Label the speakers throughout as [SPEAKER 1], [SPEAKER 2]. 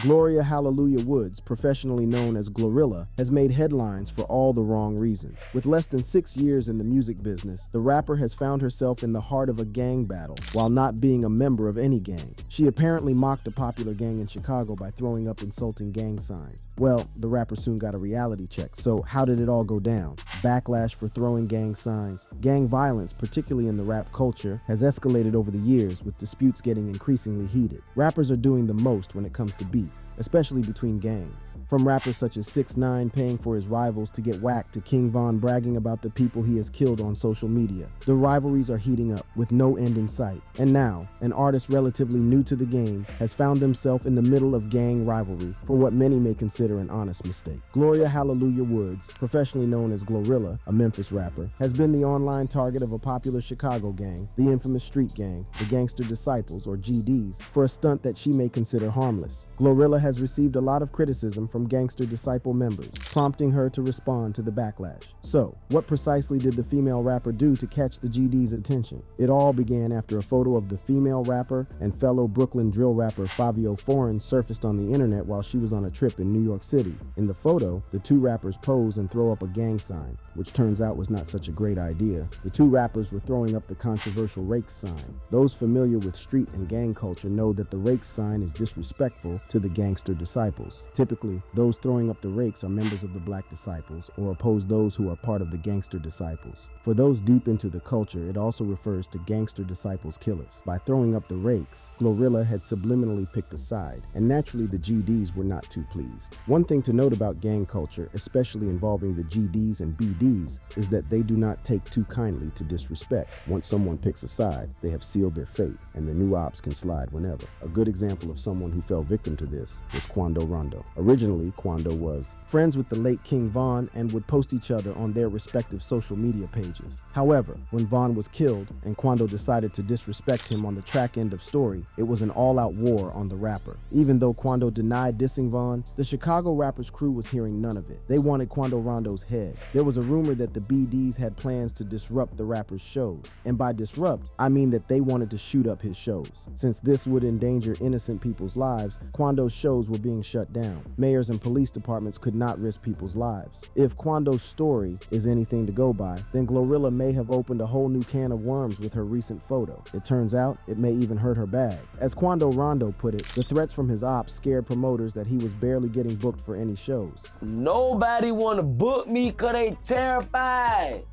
[SPEAKER 1] Gloria Hallelujah Woods, professionally known as GloRilla, has made headlines for all the wrong reasons. With less than 6 years in the music business, the rapper has found herself in the heart of a gang battle while not being a member of any gang. She apparently mocked a popular gang in Chicago by throwing up insulting gang signs. Well, the rapper soon got a reality check, so how did it all go down? Backlash for throwing gang signs. Gang violence, particularly in the rap culture, has escalated over the years, with disputes getting increasingly heated. Rappers are doing the most when it comes to beef, especially between gangs. From rappers such as 6ix9ine paying for his rivals to get whacked to King Von bragging about the people he has killed on social media. The rivalries are heating up with no end in sight. And now, an artist relatively new to the game has found themselves in the middle of gang rivalry for what many may consider an honest mistake. Gloria Hallelujah Woods, professionally known as GloRilla, a Memphis rapper, has been the online target of a popular Chicago gang, the infamous street gang, the Gangster Disciples, or GDs, for a stunt that she may consider harmless. GloRilla has received a lot of criticism from Gangster Disciple members, prompting her to respond to the backlash. So, what precisely did the female rapper do to catch the GD's attention? It all began after a photo of the female rapper and fellow Brooklyn drill rapper Fivio Foreign surfaced on the internet while she was on a trip in New York City. In the photo, the two rappers pose and throw up a gang sign, which turns out was not such a great idea. The two rappers were throwing up the controversial Rakes sign. Those familiar with street and gang culture know that the Rakes sign is disrespectful to the Gangster Disciples. Typically, those throwing up the Rakes are members of the Black Disciples or oppose those who are part of the Gangster Disciples. For those deep into the culture, it also refers to Gangster Disciples killers. By throwing up the Rakes, GloRilla had subliminally picked a side, and naturally the GDs were not too pleased. One thing to note about gang culture, especially involving the GDs and BDs, is that they do not take too kindly to disrespect. Once someone picks a side, they have sealed their fate, and the new ops can slide whenever. A good example of someone who fell victim to this was Quando Rondo. Originally, Quando was friends with the late King Von and would post each other on their respective social media pages. However, when Von was killed and Quando decided to disrespect him on the track end of story, it was an all-out war on the rapper. Even though Quando denied dissing Von, the Chicago rapper's crew was hearing none of it. They wanted Quando Rondo's head. There was a rumor that the BDs had plans to disrupt the rapper's shows. And by disrupt, I mean that they wanted to shoot up his shows. Since this would endanger innocent people's lives, Quando's shows were being shut down. Mayors and police departments could not risk people's lives. If Quando's story is anything to go by, then GloRilla may have opened a whole new can of worms with her recent photo. It turns out, it may even hurt her bag. As Quando Rondo put it, the threats from his ops scared promoters that he was barely getting booked for any shows.
[SPEAKER 2] Nobody wanna book me cause they terrified.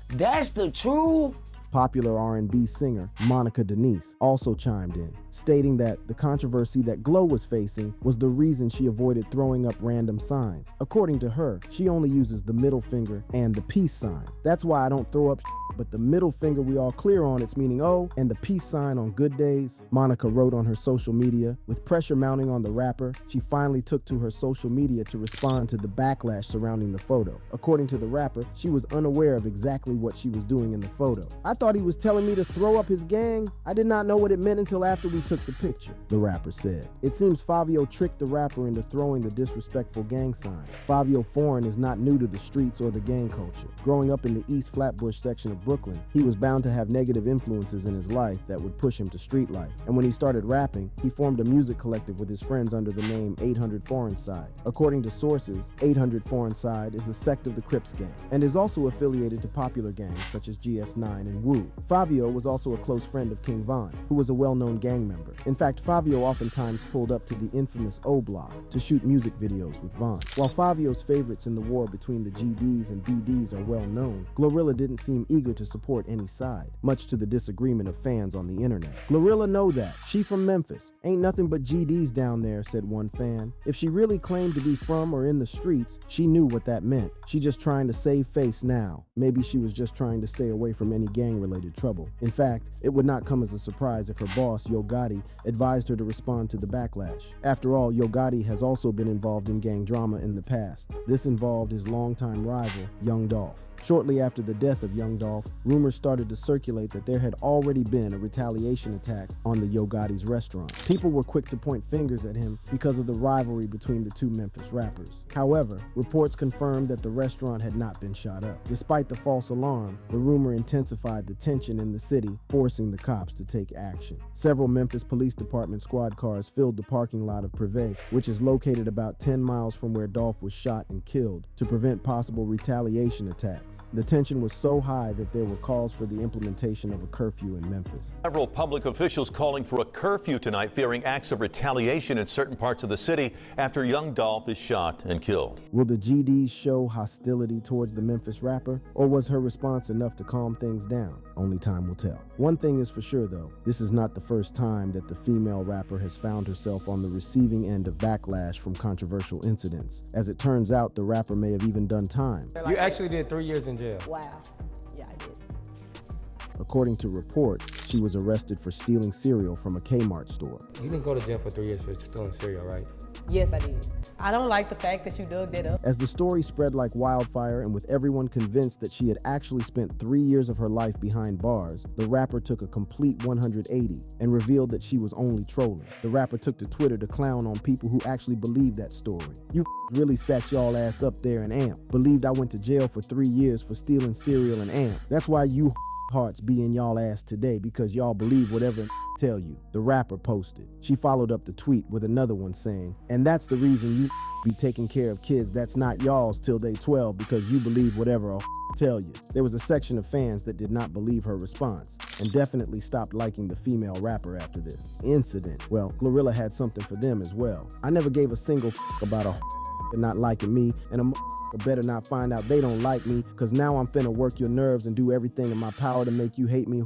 [SPEAKER 2] That's the truth.
[SPEAKER 1] Popular R&B singer Monica Denise also chimed in, stating that the controversy that Glo was facing was the reason she avoided throwing up random signs. According to her, she only uses the middle finger and the peace sign. That's why I don't throw up but the middle finger we all clear on its meaning oh, and the peace sign on good days. Monica wrote on her social media, with pressure mounting on the rapper, she finally took to her social media to respond to the backlash surrounding the photo. According to the rapper, she was unaware of exactly what she was doing in the photo. I thought he was telling me to throw up his gang. I did not know what it meant until after we took the picture, the rapper said. It seems Fivio tricked the rapper into throwing the disrespectful gang sign. Fivio Foreign is not new to the streets or the gang culture. Growing up in the East Flatbush section of Brooklyn, he was bound to have negative influences in his life that would push him to street life. And when he started rapping, he formed a music collective with his friends under the name 800 Foreign Side. According to sources, 800 Foreign Side is a sect of the Crips gang and is also affiliated to popular gangs such as GS9 and Wu. Fivio was also a close friend of King Von, who was a well-known gang member. In fact, Fivio oftentimes pulled up to the infamous O Block to shoot music videos with Von. While Fivio's favorites in the war between the GDs and BDs are well known, GloRilla didn't seem eager to support any side, much to the disagreement of fans on the internet. GloRilla know that. She from Memphis. Ain't nothing but GDs down there, said one fan. If she really claimed to be from or in the streets, she knew what that meant. She just trying to save face now. Maybe she was just trying to stay away from any gang-related trouble. In fact, it would not come as a surprise if her boss, Yo Gotti, advised her to respond to the backlash. After all, Yo Gotti has also been involved in gang drama in the past. This involved his longtime rival, Young Dolph. Shortly after the death of Young Dolph, rumors started to circulate that there had already been a retaliation attack on the Yo Gotti's restaurant. People were quick to point fingers at him because of the rivalry between the two Memphis rappers. However, reports confirmed that the restaurant had not been shot up. Despite the false alarm, the rumor intensified the tension in the city, forcing the cops to take action. Several Memphis Police Department squad cars filled the parking lot of Privé, which is located about 10 miles from where Dolph was shot and killed, to prevent possible retaliation attacks. The tension was so high that there were calls for the implementation of a curfew in Memphis.
[SPEAKER 3] Several public officials calling for a curfew tonight, fearing acts of retaliation in certain parts of the city after Young Dolph is shot and killed.
[SPEAKER 1] Will the GDs show hostility towards the Memphis rapper, or was her response enough to calm things down? Only time will tell. One thing is for sure though, this is not the first time that the female rapper has found herself on the receiving end of backlash from controversial incidents. As it turns out, the rapper may have even done time.
[SPEAKER 4] You actually did 3 years in jail.
[SPEAKER 5] Wow. Yeah, I did.
[SPEAKER 1] According to reports, she was arrested for stealing cereal from a Kmart store.
[SPEAKER 4] You didn't go to jail for 3 years for stealing cereal, right?
[SPEAKER 5] Yes, I did. I don't like the fact that you dug that up.
[SPEAKER 1] As the story spread like wildfire, and with everyone convinced that she had actually spent 3 years of her life behind bars, the rapper took a complete 180 and revealed that she was only trolling. The rapper took to Twitter to clown on people who actually believed that story. You really sat y'all ass up there and amp. Believed I went to jail for 3 years for stealing cereal and amp. That's why you hearts be in y'all ass today, because y'all believe whatever tell you, the rapper posted. She followed up the tweet with another one saying, and that's the reason you be taking care of kids that's not y'all's till they 12, because you believe whatever tell you. There was a section of fans that did not believe her response and definitely stopped liking the female rapper after this incident. Well, GloRilla had something for them as well. I never gave a single about a not liking me, and a better not find out they don't like me, because now I'm finna work your nerves and do everything in my power to make you hate me,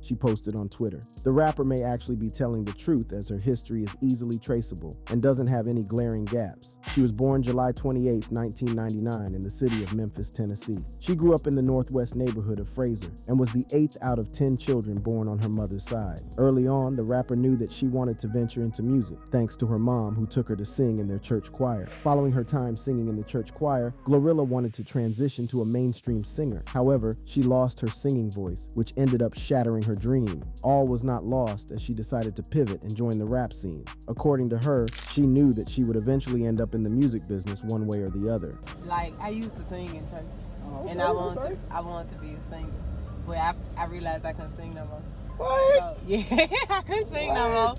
[SPEAKER 1] she posted on Twitter. The rapper may actually be telling the truth, as her history is easily traceable and doesn't have any glaring gaps. She was born July 28, 1999 in the city of Memphis, Tennessee. She grew up in the northwest neighborhood of Fraser and was the 8th out of 10 children born on her mother's side. Early on, the rapper knew that she wanted to venture into music, thanks to her mom, who took her to sing in their church choir. Following her time singing in the church choir, GloRilla wanted to transition to a mainstream singer. However, she lost her singing voice, which ended up shattering her dream. All was not lost, as she decided to pivot and join the rap scene. According to her, she knew that she would eventually end up in the music business one way or the other.
[SPEAKER 5] Like, I used to sing in church, and I wanted to be a singer, but I realized I couldn't sing no more.
[SPEAKER 6] What?
[SPEAKER 5] So, yeah, I couldn't sing no more.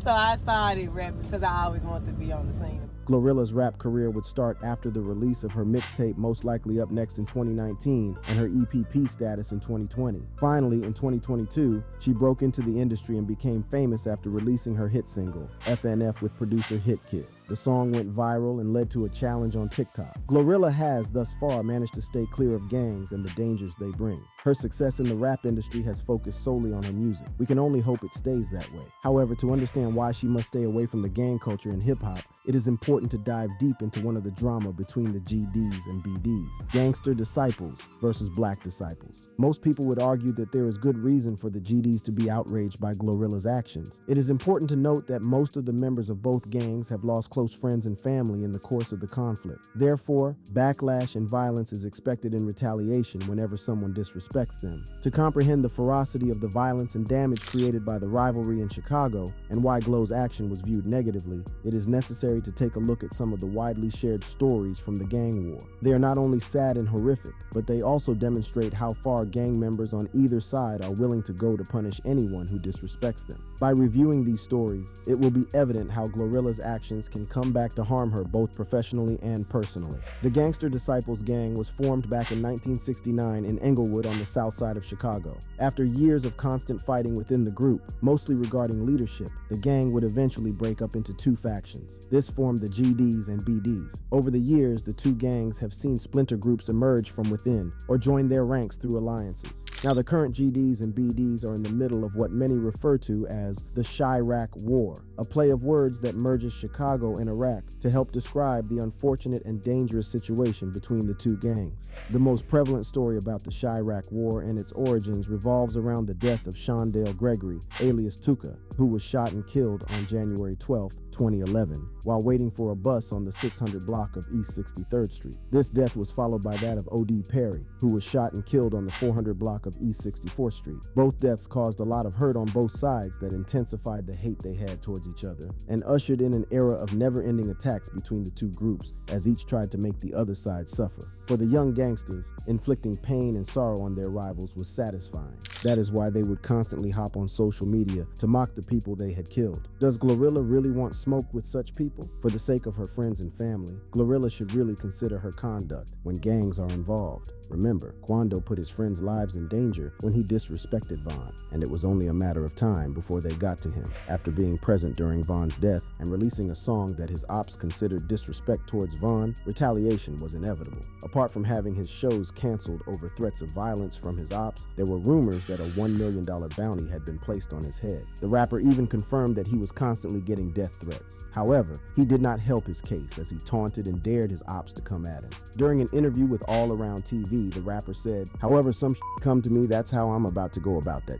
[SPEAKER 5] So I started rapping because I always wanted to be on the scene.
[SPEAKER 1] GloRilla's rap career would start after the release of her mixtape Most Likely Up Next in 2019 and her EPP status in 2020. Finally, in 2022, she broke into the industry and became famous after releasing her hit single, FNF with producer Hit Kid. The song went viral and led to a challenge on TikTok. GloRilla has thus far managed to stay clear of gangs and the dangers they bring. Her success in the rap industry has focused solely on her music. We can only hope it stays that way. However, to understand why she must stay away from the gang culture in hip-hop, it is important to dive deep into one of the drama between the GDs and BDs. Gangster disciples versus black disciples. Most people would argue that there is good reason for the GDs to be outraged by GloRilla's actions. It is important to note that most of the members of both gangs have lost close friends and family in the course of the conflict. Therefore, backlash and violence is expected in retaliation whenever someone disrespects them. To comprehend the ferocity of the violence and damage created by the rivalry in Chicago and why Glo's action was viewed negatively, it is necessary to take a look at some of the widely shared stories from the gang war. They are not only sad and horrific, but they also demonstrate how far gang members on either side are willing to go to punish anyone who disrespects them. By reviewing these stories, it will be evident how GloRilla's actions can come back to harm her both professionally and personally. The Gangster Disciples gang was formed back in 1969 in Englewood on the south side of Chicago. After years of constant fighting within the group, mostly regarding leadership, the gang would eventually break up into two factions. This formed the GDs and BDs. Over the years, the two gangs have seen splinter groups emerge from within or join their ranks through alliances. Now, the current GDs and BDs are in the middle of what many refer to as the Chiraq War, a play of words that merges Chicago and Iraq to help describe the unfortunate and dangerous situation between the two gangs. The most prevalent story about the Chiraq War and its origins revolves around the death of Shondale Gregory, alias Tuka, who was shot and killed on January 12, 2011, while waiting for a bus on the 600 block of East 63rd Street. This death was followed by that of O.D. Perry, who was shot and killed on the 400 block of East 64th Street. Both deaths caused a lot of hurt on both sides that intensified the hate they had towards each other and ushered in an era of never-ending attacks between the two groups as each tried to make the other side suffer. For the young gangsters, inflicting pain and sorrow on their rivals was satisfying. That is why they would constantly hop on social media to mock the people they had killed. Does GloRilla really want smoke with such people? For the sake of her friends and family, GloRilla should really consider her conduct when gangs are involved. Remember, Quando put his friends' lives in danger when he disrespected Von, and it was only a matter of time before they got to him. After being present during Von's death and releasing a song that his ops considered disrespect towards Von, retaliation was inevitable. Apart from having his shows canceled over threats of violence from his ops, there were rumors that a $1 million bounty had been placed on his head. The rapper even confirmed that he was constantly getting death threats. However, he did not help his case as he taunted and dared his ops to come at him. During an interview with All Around TV, the rapper said, "However some come to me, that's how I'm about to go about that.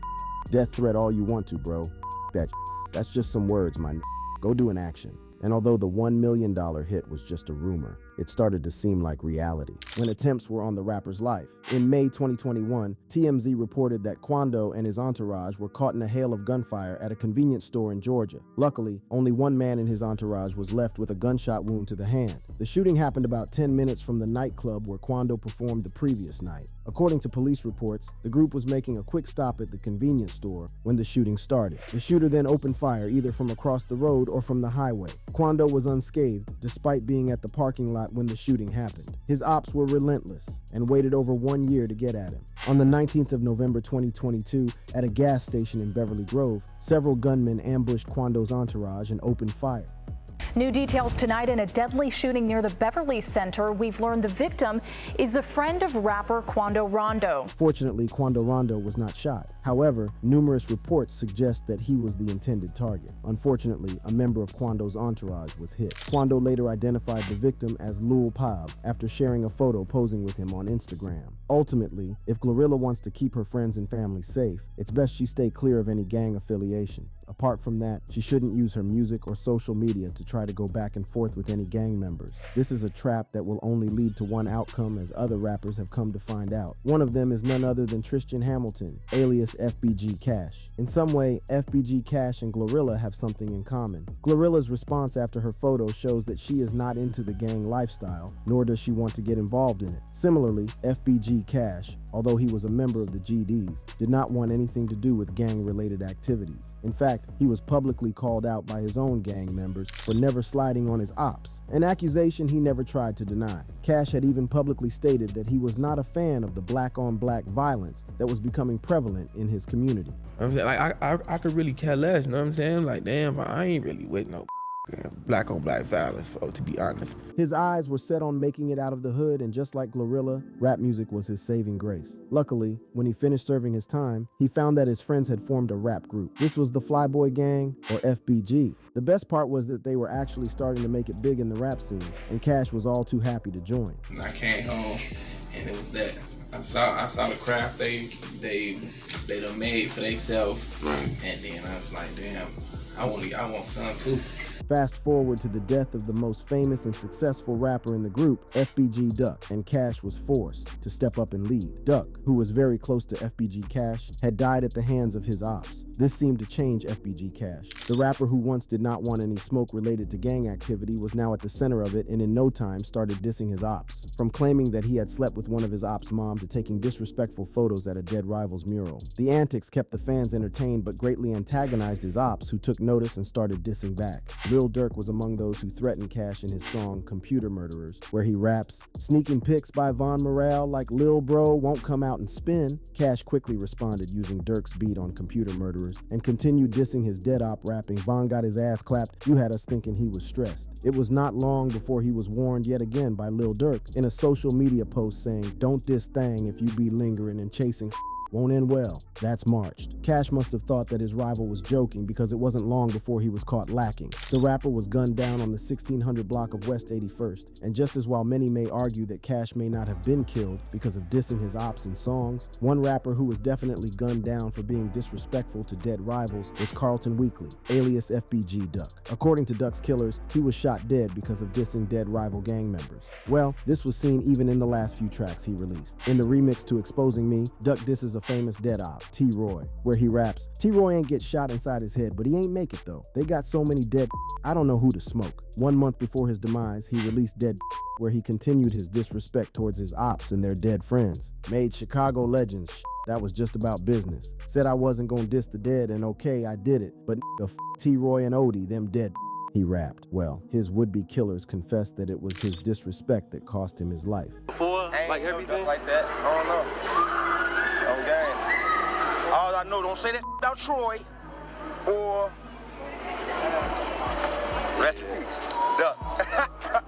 [SPEAKER 1] Death threat all you want to, bro. That's just some words, my Go do an action." And although the $1 million hit was just a rumor, it started to seem like reality when attempts were on the rapper's life. In May 2021, TMZ reported that Quando and his entourage were caught in a hail of gunfire at a convenience store in Georgia. Luckily, only one man in his entourage was left with a gunshot wound to the hand. The shooting happened about 10 minutes from the nightclub where Quando performed the previous night. According to police reports, the group was making a quick stop at the convenience store when the shooting started. The shooter then opened fire either from across the road or from the highway. Quando was unscathed despite being at the parking lot when the shooting happened. His ops were relentless and waited over 1 year to get at him. On the 19th of November 2022, at a gas station in Beverly Grove, several gunmen ambushed Quando's entourage and opened fire.
[SPEAKER 6] New details tonight in a deadly shooting near the Beverly Center. We've learned the victim is a friend of rapper Quando Rondo.
[SPEAKER 1] Fortunately, Quando Rondo was not shot. However, numerous reports suggest that he was the intended target. Unfortunately, a member of Quando's entourage was hit. Quando later identified the victim as Lil Pab after sharing a photo posing with him on Instagram. Ultimately, if GloRilla wants to keep her friends and family safe, it's best she stay clear of any gang affiliation. Apart from that, she shouldn't use her music or social media to try to go back and forth with any gang members. This is a trap that will only lead to one outcome, as other rappers have come to find out. One of them is none other than Tristan Hamilton, alias FBG Cash. In some way, FBG Cash and GloRilla have something in common. GloRilla's response after her photo shows that she is not into the gang lifestyle, nor does she want to get involved in it. Similarly, FBG Cash, although he was a member of the GDs, did not want anything to do with gang-related activities. In fact, he was publicly called out by his own gang members for never sliding on his ops, an accusation he never tried to deny. Cash had even publicly stated that he was not a fan of the black-on-black violence that was becoming prevalent in his community.
[SPEAKER 7] I'm saying, like, I could really care less, you know what I'm saying? Like, damn, I ain't really with no black on black violence, to be honest.
[SPEAKER 1] His eyes were set on making it out of the hood, and just like GloRilla, rap music was his saving grace. Luckily, when he finished serving his time, he found that his friends had formed a rap group. This was the Flyboy Gang, or FBG. The best part was that they were actually starting to make it big in the rap scene, and Cash was all too happy to join.
[SPEAKER 8] I came home, and it was that. I saw the craft they done made for themselves, and then I was like, damn, I want some too.
[SPEAKER 1] Fast forward to the death of the most famous and successful rapper in the group, FBG Duck, and Cash was forced to step up and lead. Duck, who was very close to FBG Cash, had died at the hands of his ops. This seemed to change FBG Cash. The rapper who once did not want any smoke related to gang activity was now at the center of it, and in no time started dissing his ops. From claiming that he had slept with one of his ops' mom to taking disrespectful photos at a dead rival's mural. The antics kept the fans entertained but greatly antagonized his ops, who took notice and started dissing back. Lil Durk was among those who threatened Cash in his song Computer Murderers, where he raps, "Sneaking pics by Von Morale like Lil Bro won't come out and spin." Cash quickly responded using Durk's beat on Computer Murderers and continued dissing his dead op, rapping, "Von got his ass clapped, you had us thinking he was stressed." It was not long before he was warned yet again by Lil Durk in a social media post saying, "Don't diss Thang if you be lingering and chasing Won't end well. That's marched. Cash must have thought that his rival was joking because it wasn't long before he was caught lacking. The rapper was gunned down on the 1600 block of West 81st, and just as while many may argue that Cash may not have been killed because of dissing his ops in songs, one rapper who was definitely gunned down for being disrespectful to dead rivals was Carlton Weekly, alias FBG Duck. According to Duck's killers, he was shot dead because of dissing dead rival gang members. Well, this was seen even in the last few tracks he released. In the remix to Exposing Me, Duck disses a famous dead op, T-Roy, where he raps, T-Roy ain't get shot inside his head, but he ain't make it though. They got so many dead I don't know who to smoke. 1 month before his demise, he released Dead where he continued his disrespect towards his ops and their dead friends. Made Chicago legends that was just about business. Said I wasn't gonna diss the dead, and okay, I did it, but T-Roy and Odie, them dead he rapped. Well, his would-be killers confessed that it was his disrespect that cost him his life.
[SPEAKER 9] Before, like everything like that, I don't know. On game. All I know, don't say that about Troy, or rest in peace, Duck.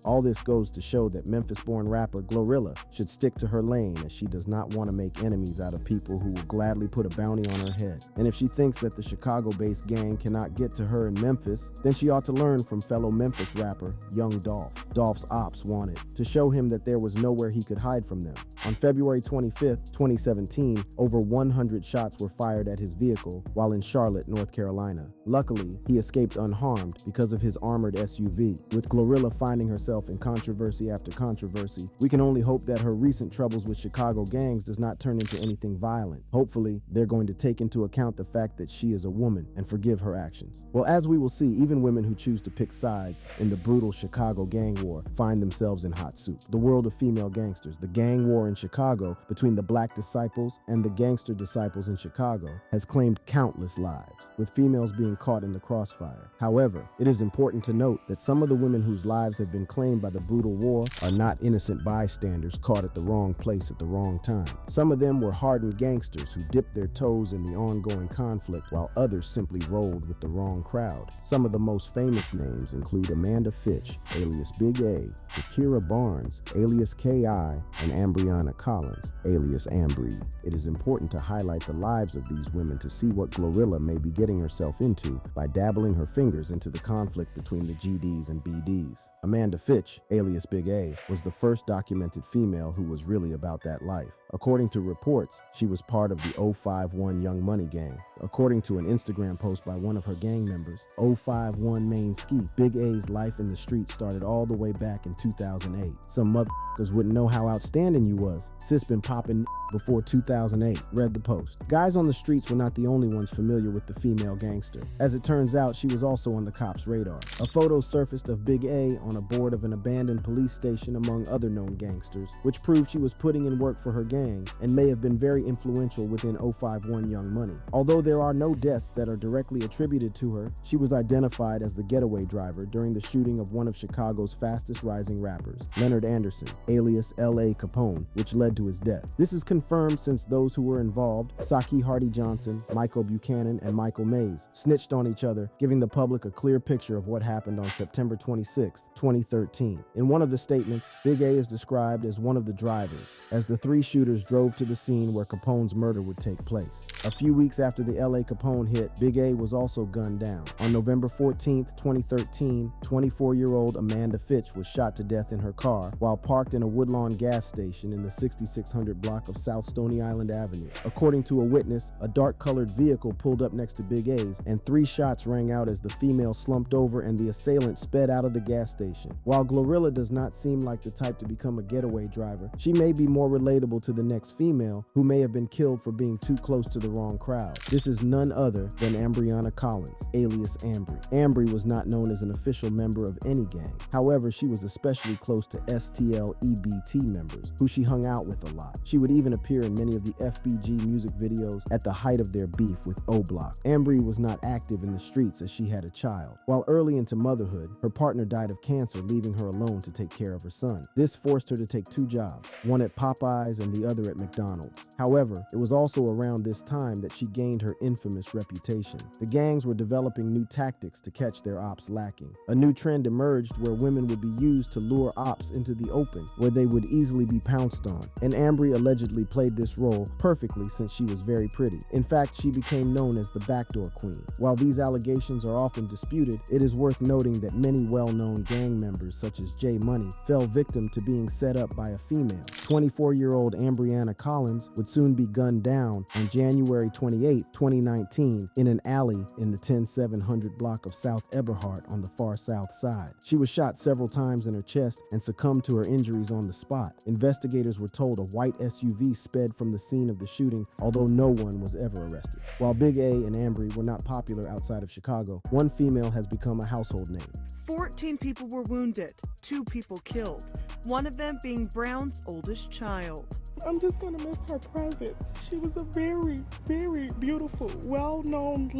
[SPEAKER 1] All this goes to show that Memphis-born rapper GloRilla should stick to her lane, as she does not want to make enemies out of people who will gladly put a bounty on her head. And if she thinks that the Chicago-based gang cannot get to her in Memphis, then she ought to learn from fellow Memphis rapper Young Dolph. Dolph's ops wanted to show him that there was nowhere he could hide from them. On February 25th, 2017, over 100 shots were fired at his vehicle while in Charlotte, North Carolina. Luckily, he escaped unharmed because of his armored SUV. With GloRilla finding herself in controversy after controversy, we can only hope that her recent troubles with Chicago gangs does not turn into anything violent. Hopefully, they're going to take into account the fact that she is a woman and forgive her actions. Well, as we will see, even women who choose to pick sides in the brutal Chicago gang war find themselves in hot soup. The world of female gangsters, the gang war in Chicago between the Black disciples and the gangster disciples in Chicago, has claimed countless lives, with females being caught in the crossfire. However, it is important to note that some of the women whose lives have been claimed by the brutal war are not innocent bystanders caught at the wrong place at the wrong time. Some of them were hardened gangsters who dipped their toes in the ongoing conflict, while others simply rolled with the wrong crowd. Some of the most famous names include Amanda Fitch, alias Big A, Akira Barnes, alias K.I., and Ambriana Collins, alias Ambry. It is important to highlight the lives of these women to see what GloRilla may be getting herself into by dabbling her fingers into the conflict between the GDs and BDs. Amanda Fitch, alias Big A, was the first documented female who was really about that life. According to reports, she was part of the 051 Young Money gang. According to an Instagram post by one of her gang members, 051 Main Ski, Big A's life in the streets started all the way back in 2008. Some motherfuckers wouldn't know how outstanding you was. Sis been popping before 2008, read the post. Guys on the streets were not the only ones familiar with the female gangster. As it turns out, she was also on the cops' radar. A photo surfaced of Big A on a board of an abandoned police station among other known gangsters, which proved she was putting in work for her gang and may have been very influential within 051 Young Money. Although there are no deaths that are directly attributed to her, she was identified as the getaway driver during the shooting of one of Chicago's fastest rising rappers, Leonard Anderson, alias L.A. Capone, which led to his death. This is confirmed since those who were involved, Saki Hardy Johnson, Michael Buchanan, and Michael Mays, snitched on each other, giving the public a clear picture of what happened on September 26, 2013. In one of the statements, Big A is described as one of the drivers, as the three shooters drove to the scene where Capone's murder would take place. A few weeks after the L.A. Capone hit, Big A was also gunned down. On November 14, 2013, 24-year-old Amanda Fitch was shot to death in her car while parked in a Woodlawn gas station in the 6600 block of South Stony Island Avenue. According to a witness, a dark-colored vehicle pulled up next to Big A's, and 3 shots rang out as the female slumped over and the assailant sped out of the gas station. While GloRilla does not seem like the type to become a getaway driver, she may be more relatable to the next female who may have been killed for being too close to the wrong crowd. This is none other than Ambriana Collins, alias Ambry. Ambry was not known as an official member of any gang. However, she was especially close to STL EBT members, who she hung out with a lot. She would even appear in many of the FBG music videos at the height of their beef with O-Block. Ambry was not active in the streets as she had a child. While early into motherhood, her partner died of cancer, leaving her alone to take care of her son. This forced her to take 2 jobs, one at Popeyes and the other at McDonald's. However, it was also around this time that she gained her infamous reputation. The gangs were developing new tactics to catch their ops lacking. A new trend emerged where women would be used to lure ops into the open, where they would easily be pounced on. And Ambry allegedly played this role perfectly since she was very pretty. In fact, she became known as the backdoor queen. While these allegations are often disputed, it is worth noting that many well-known gang members such as J Money fell victim to being set up by a female. 24-year-old Ambriana Collins would soon be gunned down on January 28, 2019 in an alley in the 10700 block of South Eberhart on the far south side. She was shot several times in her chest and succumbed to her injuries on the spot. Investigators were told a white SUV sped from the scene of the shooting, although no one was ever arrested. While Big A and Ambry were not popular outside of Chicago, one female has become a household name.
[SPEAKER 10] 14 people were wounded, 2 people killed, one of them being Brown's oldest child.
[SPEAKER 11] I'm just gonna miss her presence. She was a very, very beautiful, well-known,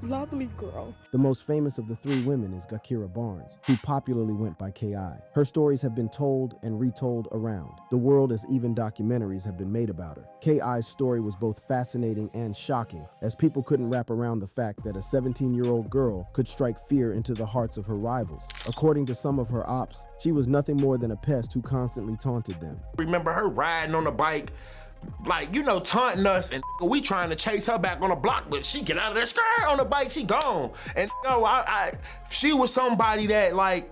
[SPEAKER 11] lovely girl.
[SPEAKER 1] The most famous of the 3 women is Gakira Barnes, who popularly went by K.I. Her stories have been told and retold around the world, as even documentaries have been made about her. K.I.'s story was both fascinating and shocking, as people couldn't wrap around the fact that a 17-year-old girl could strike fear into the hearts of her rivals. According to some of her ops, she was nothing more than a pest who constantly taunted them.
[SPEAKER 12] Remember her riding on a bike, like, you know, taunting us, and we trying to chase her back on the block, but she get out of that skirt on the bike, she gone. And you know, she was somebody that, like,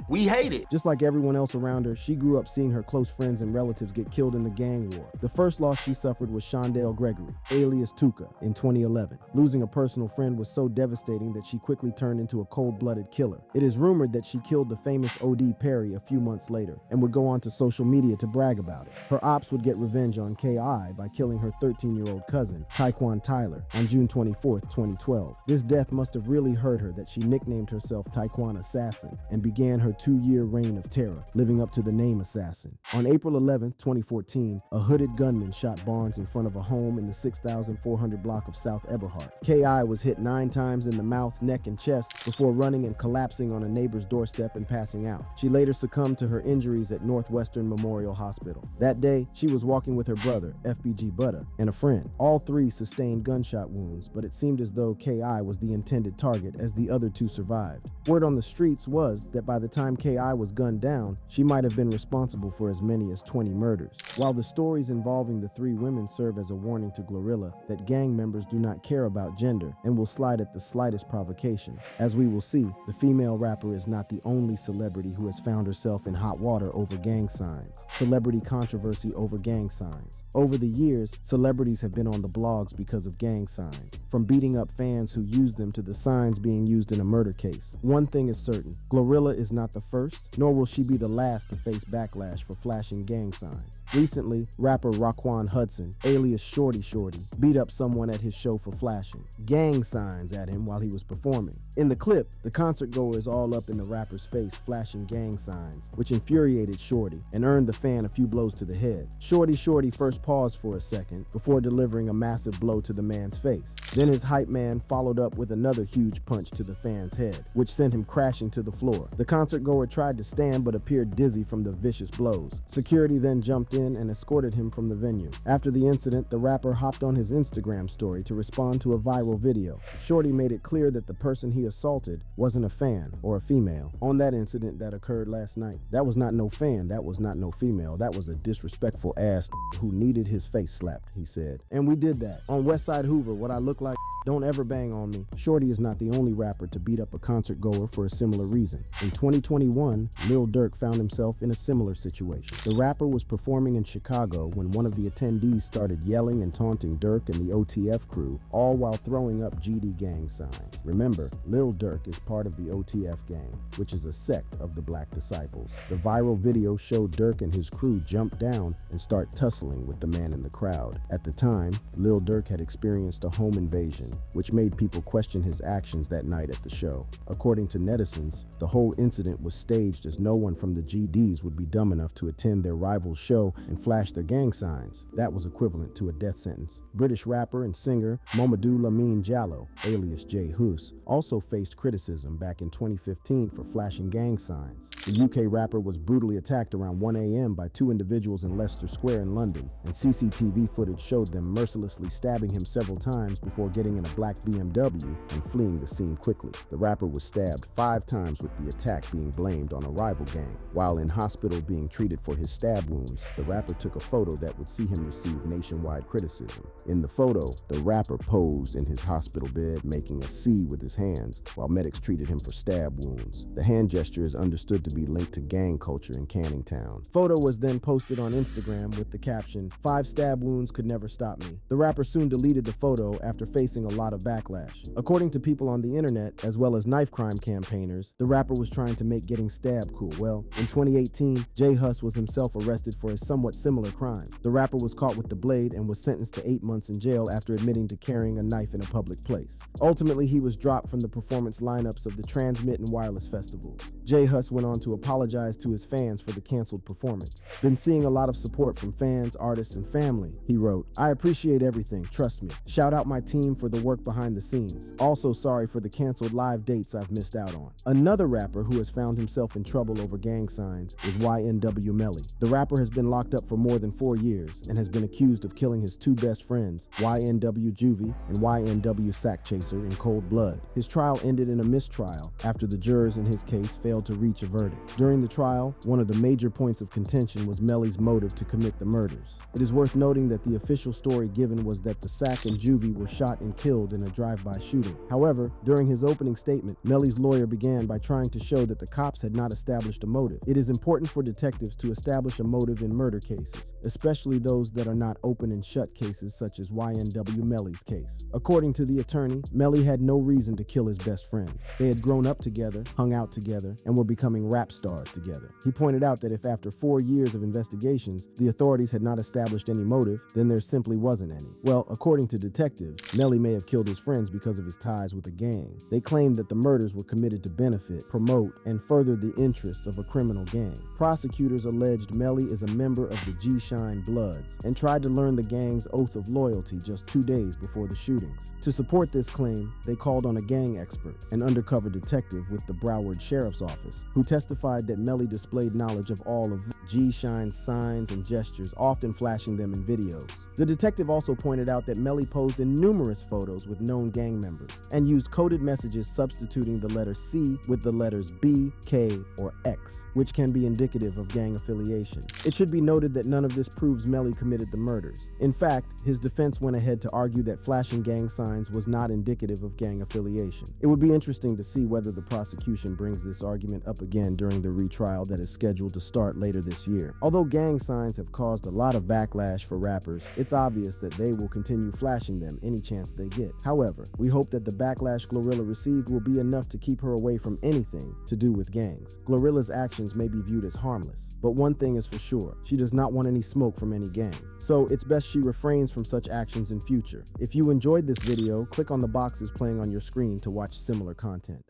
[SPEAKER 12] we hated.
[SPEAKER 1] Just like everyone else around her, she grew up seeing her close friends and relatives get killed in the gang war. The first loss she suffered was Shondell Gregory, alias Tuka, in 2011. Losing a personal friend was so devastating that she quickly turned into a cold-blooded killer. It is rumored that she killed the famous O.D. Perry a few months later and would go on to social media to brag about it. Her ops would get revenge on K.I. by killing her 13-year-old cousin, Tyquan Tyler, on June 24, 2012. This death must have really hurt her that she nicknamed herself Tyquan Assassin and began her 2-year reign of terror, living up to the name Assassin. On April 11, 2014, a hooded gunman shot Barnes in front of a home in the 6400 block of South Eberhart. K.I. was hit 9 times in the mouth, neck, and chest before running and collapsing on a neighbor's doorstep and passing out. She later succumbed to her injuries at Northwestern Memorial Hospital. That day, she was walking with her brother, FBG Butta, and a friend. All 3 sustained gunshot wounds, but it seemed as though K.I. was the intended target as the other 2 survived. Word on the streets was that by the time K.I. was gunned down, she might have been responsible for as many as 20 murders. While the stories involving the 3 women serve as a warning to GloRilla that gang members do not care about gender and will slide at the slightest provocation. As we will see, the female rapper is not the only celebrity who has found herself in hot water over gang signs. Celebrity controversy over gang signs. Over the years, celebrities have been on the blogs because of gang signs, from beating up fans who use them to the signs being used in a murder case. One thing is certain, GloRilla is not the first, nor will she be the last to face backlash for flashing gang signs. Recently, rapper Raquan Hudson, alias Shorty Shorty, beat up someone at his show for flashing gang signs at him while he was performing. In the clip, the concert goer is all up in the rapper's face flashing gang signs, which infuriated Shorty and earned the fan a few blows to the head. Shorty Shorty first paused for a second before delivering a massive blow to the man's face. Then his hype man followed up with another huge punch to the fan's head, which sent him crashing to the floor. The concert goer tried to stand but appeared dizzy from the vicious blows. Security then jumped in and escorted him from the venue. After the incident, the rapper hopped on his Instagram story to respond to a viral video. Shorty made it clear that the person he assaulted wasn't a fan or a female. On that incident that occurred last night, that was not no fan, that was not no female, that was a disrespectful ass who needed his face slapped, he said. And we did that. On Westside Hoover, what I look like, don't ever bang on me. Shorty is not the only rapper to beat up a concert goer for a similar reason. In 2021, Lil Durk found himself in a similar situation. The rapper was performing in Chicago when one of the attendees started yelling and taunting Durk and the OTF crew, all while throwing up GD gang signs. Remember, Lil Durk is part of the OTF gang, which is a sect of the Black Disciples. The viral video showed Durk and his crew jump down and start tussling with the man in the crowd. At the time, Lil Durk had experienced a home invasion, which made people question his actions that night at the show. According to netizens, the whole incident incident was staged as no one from the GDs would be dumb enough to attend their rival's show and flash their gang signs. That was equivalent to a death sentence. British rapper and singer Mamadou Lamine Diallo, alias J Hus, also faced criticism back in 2015 for flashing gang signs. The UK rapper was brutally attacked around 1 a.m. by two individuals in Leicester Square in London, and CCTV footage showed them mercilessly stabbing him several times before getting in a black BMW and fleeing the scene quickly. The rapper was stabbed 5 times, with the attack being blamed on a rival gang. While in hospital being treated for his stab wounds, the rapper took a photo that would see him receive nationwide criticism. In the photo, the rapper posed in his hospital bed making a C with his hands while medics treated him for stab wounds. The hand gesture is understood to be linked to gang culture in Canning Town. Photo was then posted on Instagram with the caption, "5 stab wounds could never stop me." The rapper soon deleted the photo after facing a lot of backlash. According to people on the internet, as well as knife crime campaigners, the rapper was trying to make getting stabbed cool. Well, in 2018, J Hus was himself arrested for a somewhat similar crime. The rapper was caught with the blade and was sentenced to 8 months in jail after admitting to carrying a knife in a public place. Ultimately, he was dropped from the performance lineups of the Transmit and Wireless festivals. J Hus went on to apologize to his fans for the canceled performance. "Been seeing a lot of support from fans, artists, and family," he wrote. "I appreciate everything, trust me. Shout out my team for the work behind the scenes. Also sorry for the canceled live dates I've missed out on." Another rapper who has found himself in trouble over gang signs is YNW Melly. The rapper has been locked up for more than 4 years and has been accused of killing his 2 best friends, YNW Juvie and YNW Sack Chaser, in cold blood. His trial ended in a mistrial after the jurors in his case failed to reach a verdict. During the trial, one of the major points of contention was Melly's motive to commit the murders. It is worth noting that the official story given was that the Sack and Juvie were shot and killed in a drive-by shooting. However, during his opening statement, Melly's lawyer began by trying to show that the cops had not established a motive. It is important for detectives to establish a motive in murder cases, especially those that are not open and shut cases such as YNW Melly's case. According to the attorney, Melly had no reason to kill his best friends. They had grown up together, hung out together, and were becoming rap stars together. He pointed out that if after 4 years of investigations, the authorities had not established any motive, then there simply wasn't any. Well, according to detectives, Melly may have killed his friends because of his ties with a gang. They claimed that the murders were committed to benefit, promote, and further the interests of a criminal gang. Prosecutors alleged Melly is a member of the G-Shine Bloods and tried to learn the gang's oath of loyalty just 2 days before the shootings. To support this claim, they called on a gang expert, an undercover detective with the Broward Sheriff's Office, who testified that Melly displayed knowledge of all of G-Shine's signs and gestures, often flashing them in videos. The detective also pointed out that Melly posed in numerous photos with known gang members and used coded messages substituting the letter C with the letters B, K, or X, which can be indicative of gang affiliation. It should be noted that none of this proves Melly committed the murders. In fact, his defense went ahead to argue that flashing gang signs was not indicative of gang affiliation. It would be interesting to see whether the prosecution brings this argument up again during the retrial that is scheduled to start later this year. Although gang signs have caused a lot of backlash for rappers, it's obvious that they will continue flashing them any chance they get. However, we hope that the backlash GloRilla received will be enough to keep her away from anything to do with gangs. GloRilla's actions may be viewed as harmless, but one thing is for sure, she does not want any smoke from any gang. So it's best she refrains from such actions in future. If you enjoyed this video, click on the boxes playing on your screen to watch similar content.